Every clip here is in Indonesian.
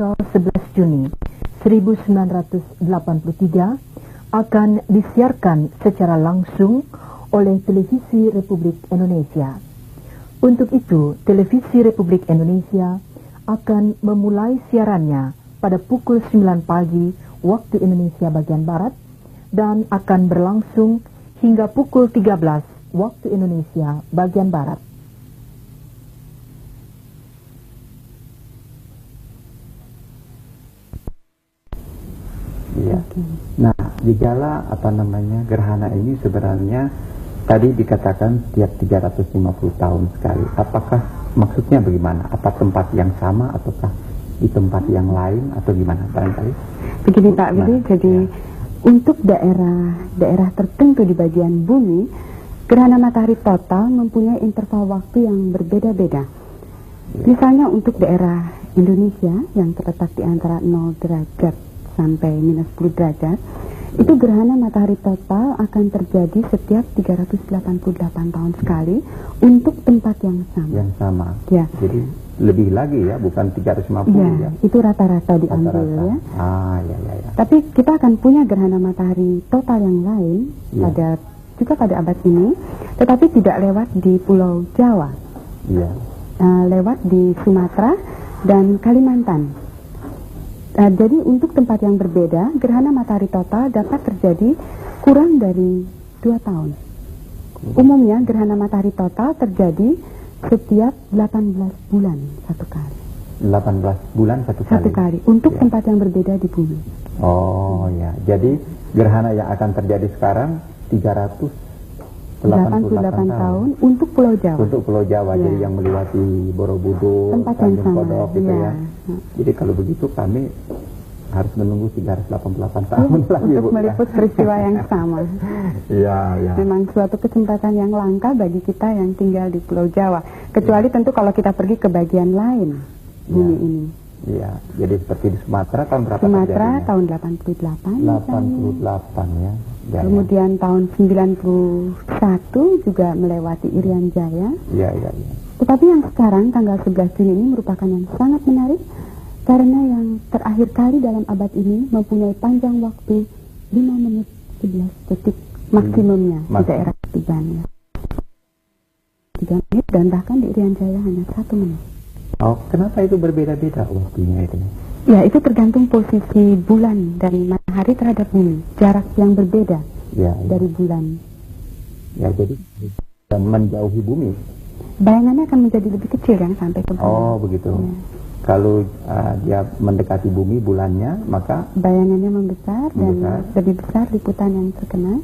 tanggal 11 Juni 1983 akan disiarkan secara langsung oleh Televisi Republik Indonesia. Untuk itu, Televisi Republik Indonesia akan memulai siarannya pada pukul 9 pagi waktu Indonesia bagian Barat dan akan berlangsung hingga pukul 13 waktu Indonesia bagian Barat. Ya. Nah, gejala gerhana ini sebenarnya tadi dikatakan setiap 350 tahun sekali. Apakah maksudnya bagaimana? Apa tempat yang sama ataukah di tempat yang lain atau gimana barangkali? Begini Pak Willy, jadi untuk daerah tertentu di bagian bumi, gerhana matahari total mempunyai interval waktu yang berbeda-beda. Misalnya untuk daerah Indonesia yang terletak di antara 0 derajat sampai minus 10 derajat, itu gerhana matahari total akan terjadi setiap 388 tahun sekali untuk tempat yang sama. Yang sama. Ya. Jadi lebih lagi ya, bukan 350 ya. Itu rata-rata diambil ya. Ya. Tapi kita akan punya gerhana matahari total yang lain juga pada abad ini, tetapi tidak lewat di Pulau Jawa. Iya. Lewat di Sumatera dan Kalimantan. Jadi untuk tempat yang berbeda, gerhana matahari total dapat terjadi kurang dari 2 tahun. Umumnya gerhana matahari total terjadi setiap 18 bulan satu kali. 18 bulan satu kali? Satu kali, untuk tempat yang berbeda di bumi. Oh ya, jadi gerhana yang akan terjadi sekarang 388 tahun untuk Pulau Jawa. Untuk Pulau Jawa, jadi yang melewati Borobudur, Tanjung Kodok gitu ya. Jadi kalau begitu kami harus menunggu 388 tahun lagi untuk meliput peristiwa yang sama. Iya. Memang suatu kesempatan yang langka bagi kita yang tinggal di Pulau Jawa. Kecuali tentu kalau kita pergi ke bagian lain bumi ini. Iya, jadi seperti di Sumatera tahun berapa? Sumatera tahun 88. 88 ya. Kemudian tahun 91 juga melewati Irian Jaya. Iya. Tetapi yang sekarang tanggal 11 Juni ini merupakan yang sangat menarik karena yang terakhir kali dalam abad ini mempunyai panjang waktu 5 menit 11 detik maksimumnya di daerah Tuban. 3 menit dan bahkan di Irian Jaya hanya 1 menit. Oh, kenapa itu berbeda-beda waktunya itu? Ya, itu tergantung posisi bulan dan matahari terhadap bumi. Jarak yang berbeda dari bulan. Ya, jadi menjauhi bumi. Bayangannya akan menjadi lebih kecil kan sampai ke bulan. Oh, begitu. Ya. Kalau dia mendekati bumi bulannya, maka bayangannya membesar dan lebih besar liputan yang terkena.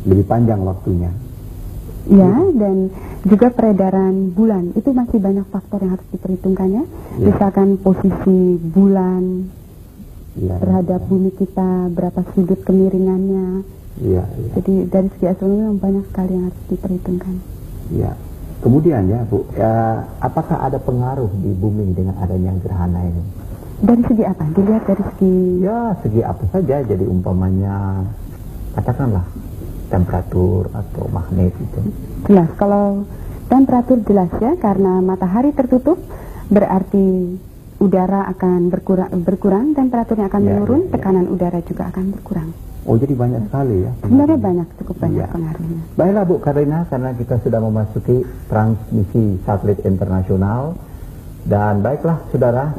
Lebih panjang waktunya. Ya, dan juga peredaran bulan itu masih banyak faktor yang harus diperhitungkannya. Misalkan posisi bulan terhadap bumi kita, berapa sudut kemiringannya. Jadi dari segi astronomi banyak sekali yang harus diperhitungkan. Iya. Kemudian ya Bu, apakah ada pengaruh di bumi dengan adanya gerhana ini? Dari segi apa? Dilihat dari segi... Ya, segi apa saja. Jadi umpamanya, katakanlah temperatur atau magnet itu. Jelas, kalau temperatur jelas ya, karena matahari tertutup berarti udara akan berkurang, temperaturnya akan menurun, tekanan udara juga akan berkurang. Oh, jadi banyak sekali ya? Sebenarnya cukup banyak pengaruhnya. Baiklah Bu Karina, karena kita sudah memasuki transmisi satelit internasional, dan baiklah saudara,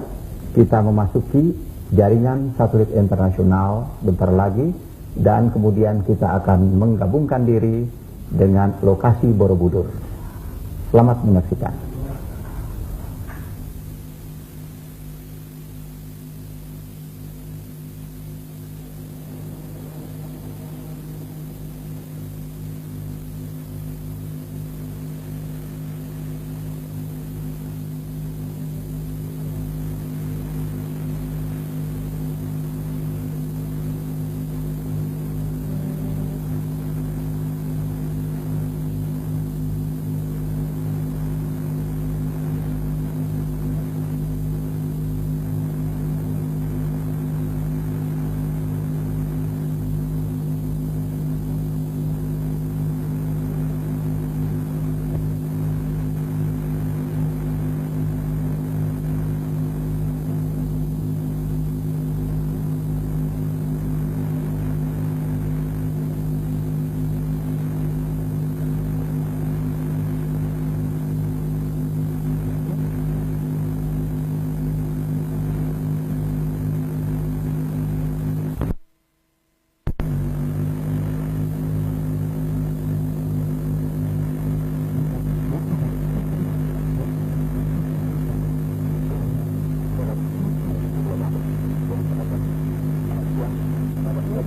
kita memasuki jaringan satelit internasional bentar lagi, dan kemudian kita akan menggabungkan diri dengan lokasi Borobudur. Selamat menyaksikan.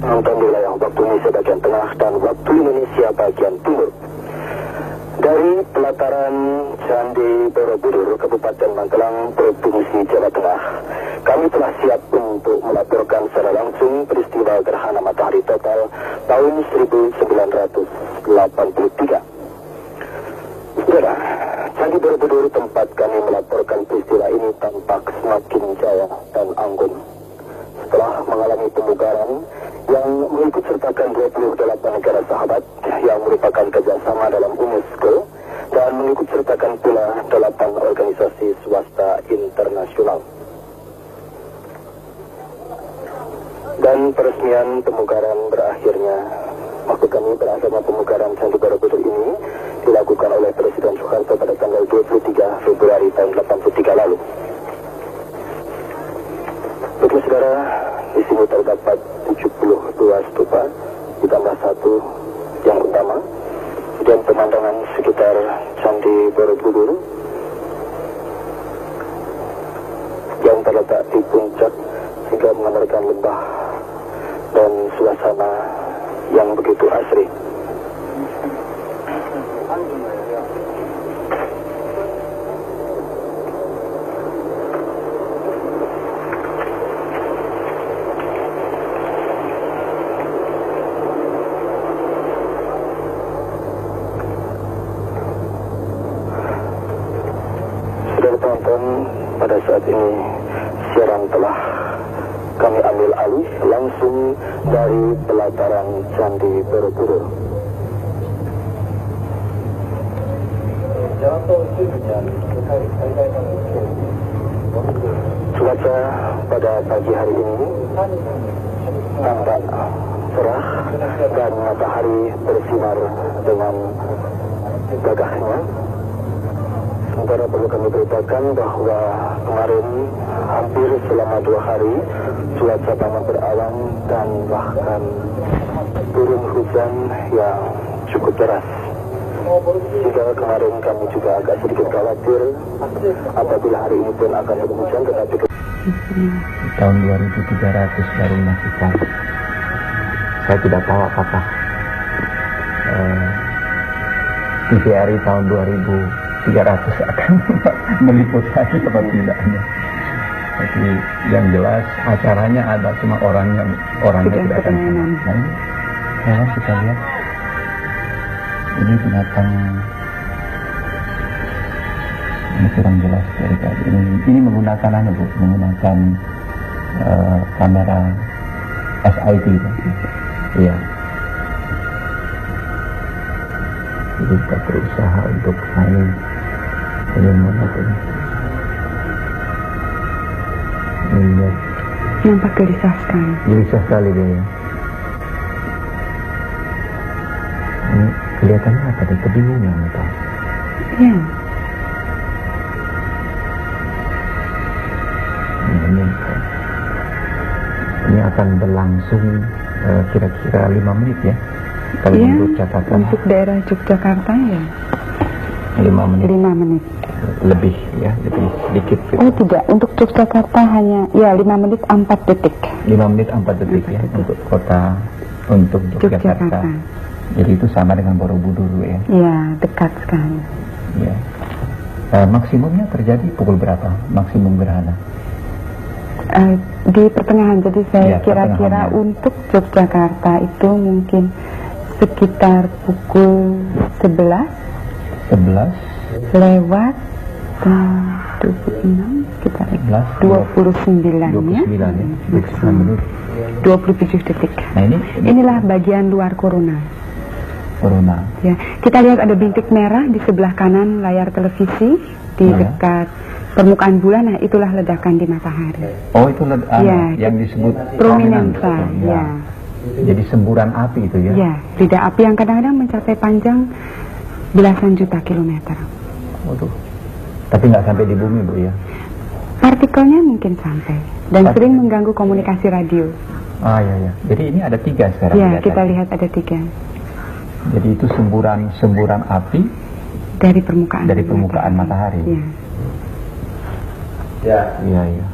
menonton di wilayah waktu Indonesia bagian tengah dan waktu Indonesia bagian timur. Dari pelataran Candi Borobudur, Kabupaten Magelang, Provinsi Jawa Tengah, kami telah siap untuk melaporkan secara langsung peristiwa gerhana matahari total tahun 1983. Saudara, Candi Borobudur tempat kami melaporkan peristiwa ini tampak semakin jaya dan anggun. Setelah mengalami pemugaran yang mengikut sertakan 28 negara sahabat yang merupakan kerjasama dalam UNESCO dan mengikut sertakan pula 8 organisasi swasta internasional. Dan peresmian pemugaran berakhirnya, maksud kami berakhirnya pemugaran Candi Borobudur ini dilakukan oleh Presiden Soeharto pada tanggal 23 Februari tahun 83 lalu. Baiklah saudara, di sini terdapat 72 stupa, ditambah 1 yang utama, dan pemandangan sekitar Candi Borobudur yang terletak di puncak sehingga menggambarkan lembah dan suasana yang begitu asri. Penonton, pada saat ini siaran telah kami ambil alih langsung dari pelataran Candi Borobudur. Cuaca pada pagi hari ini tampak cerah dan matahari bersinar dengan gagahnya. Sementara perlu kami beritakan bahwa kemarin hampir selama 2 hari cuaca panas berawan dan bahkan turun hujan yang cukup deras. Sehingga kemarin kami juga agak sedikit khawatir apabila hari ini pun akan berhujan, tetapi Tahun 2300 baru melakukan. Saya tidak tahu apakah TVRI tahun 2300 akan meliput lagi atau tidaknya. Tapi yang jelas acaranya ada, cuma orangnya tidak akan sama. Ya, kita lihat ini binatang, ini kurang jelas dari tadi. Ini menggunakan menggunakan kamera SID. Iya. Jadi kita berusaha untuk saling menonton. Lihat. Nampak gelisah sekali. Gelisah sekali dia. Ya. Ini kelihatannya apa deh, kebingungan atau? Iya. Ini akan berlangsung kira-kira 5 menit ya. Kalau Iya, menurut catatan untuk daerah Yogyakarta ya 5 menit. 5 menit. Lebih ya, lebih sedikit. Oh tidak, untuk Yogyakarta hanya ya 5 menit 4 detik. 5 menit 4 detik ya untuk kota, untuk Yogyakarta. Jadi itu sama dengan Borobudur ya. Iya, dekat sekali. Ya. Maksimumnya terjadi pukul berapa? Maksimum gerhana? Di pertengahan, jadi saya Ya, kira-kira untuk Yogyakarta itu mungkin sekitar pukul 11 lewat 26 sekitar 29 ya. 29 menit 27 detik. Nah Inilah bagian luar corona. Ya, kita lihat ada bintik merah di sebelah kanan layar televisi di dekat permukaan bulan. Nah, itulah ledakan di matahari. Oh, itu ya, yang disebut prominensa. Ya. Jadi semburan api itu ya. Ya, lidah api yang kadang-kadang mencapai panjang belasan juta kilometer. Waduh. Tapi nggak sampai di bumi, Bu ya? Partikelnya mungkin sampai dan sering mengganggu komunikasi radio. Ah ya. Jadi ini ada 3 sekarang. Ya, kita lihat ada 3. Jadi itu semburan api dari permukaan matahari. Ya. Iya.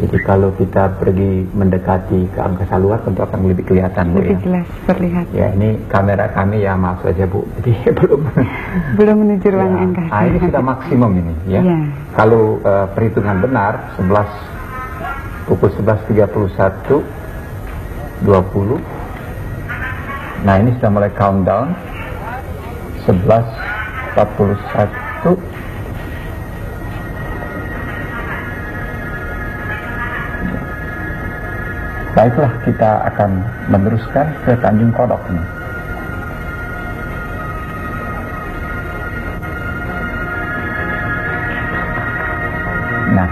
Jadi kalau kita pergi mendekati ke angkasa luar tentu akan lebih kelihatan, Bu, Lebih ya. jelas terlihat. Ya, ini kamera kami ya maaf saja, Bu. Jadi Belum menuju ruang ya, angkasa. ini sudah maksimum ini, ya. Ya. Kalau perhitungan benar pukul 11.31 20. Nah, ini sudah mulai countdown. 11.41. Baiklah, kita akan meneruskan ke Tanjung Kodok ini. Nah,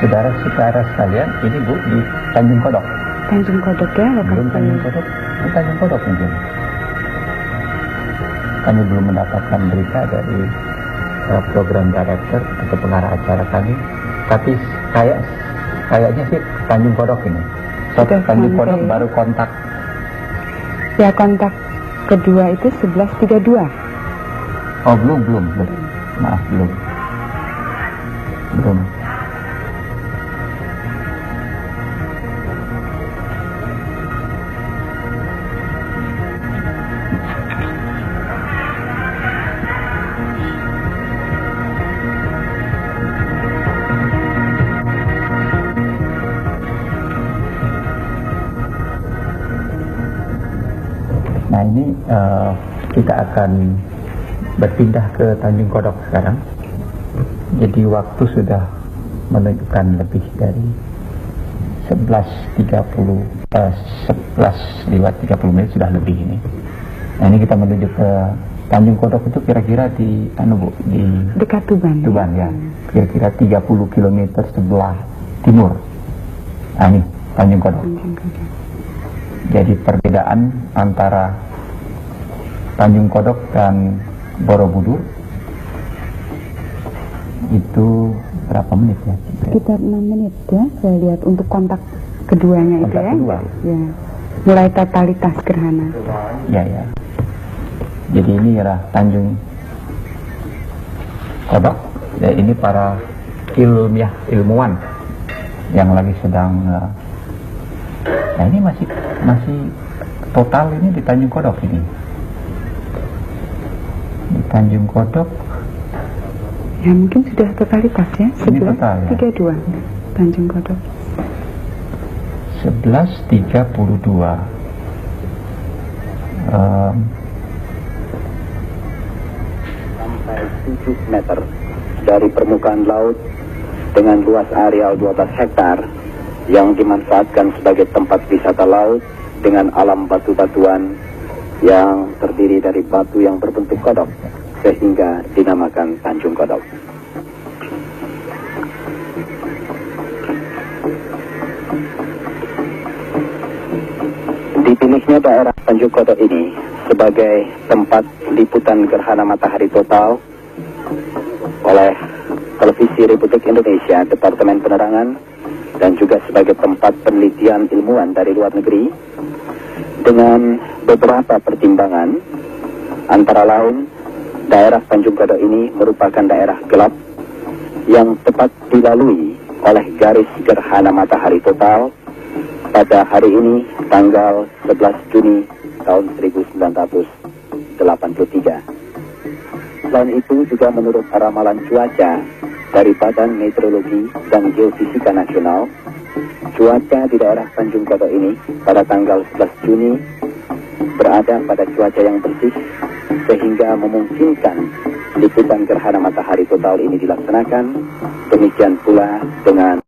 saudara-saudara sekalian, ini Bu di Tanjung Kodok. Tanjung Kodok ya, Belum lokasi. Tanjung Kodok, ini Tanjung Kodok mungkin. Kami belum mendapatkan berita dari program director atau pengarah acara kami, tapi kayaknya sih Tanjung Kodok ini. Sudah Tanjung sampai. Kodok baru kontak. Ya, kontak kedua itu 11.32. Oh, belum. Maaf, belum. Nah, ini kita akan berpindah ke Tanjung Kodok sekarang. Jadi waktu sudah menunjukkan lebih dari 11.30 menit sudah lebih ini. Nah, ini kita menuju ke Tanjung Kodok itu kira-kira di di Dekat Tuban. Tuban ya. Kira-kira 30 km sebelah timur. Nah, ini Tanjung Kodok. Tanjung Kodok. Jadi perbedaan antara Tanjung Kodok dan Borobudur itu berapa menit ya? Sekitar 6 menit ya, saya lihat untuk kontak keduanya Kontak itu ya. kedua. Ya. Mulai totalitas gerhana. Ya. Jadi ini adalah Tanjung Kodok. Ya, ini para ilmuwan yang lagi sedang. Nah, ini masih total ini di Tanjung Kodok ini. Di Tanjung Kodok. Ya, mungkin sudah totalitas ya. Ini total, ya. 11.32 Tanjung Kodok. 11.32. Sampai 7 meter dari permukaan laut dengan luas areal 12 hektar yang dimanfaatkan sebagai tempat wisata laut dengan alam batu-batuan yang terdiri dari batu yang berbentuk kodok sehingga dinamakan Tanjung Kodok. Dipilihnya daerah Tanjung Kodok ini sebagai tempat liputan gerhana matahari total oleh Televisi Republik Indonesia, Departemen Penerangan, dan juga sebagai tempat penelitian ilmuwan dari luar negeri dengan beberapa pertimbangan, antara lain daerah Tanjung Kodok ini merupakan daerah gelap yang tepat dilalui oleh garis gerhana matahari total pada hari ini tanggal 11 Juni tahun 1983. Selain itu juga menurut ramalan cuaca dari Badan Meteorologi dan Geofisika Nasional, cuaca di daerah Tanjung Kodok ini pada tanggal 11 Juni berada pada cuaca yang bersih sehingga memungkinkan liputan gerhana matahari total ini dilaksanakan. Demikian pula dengan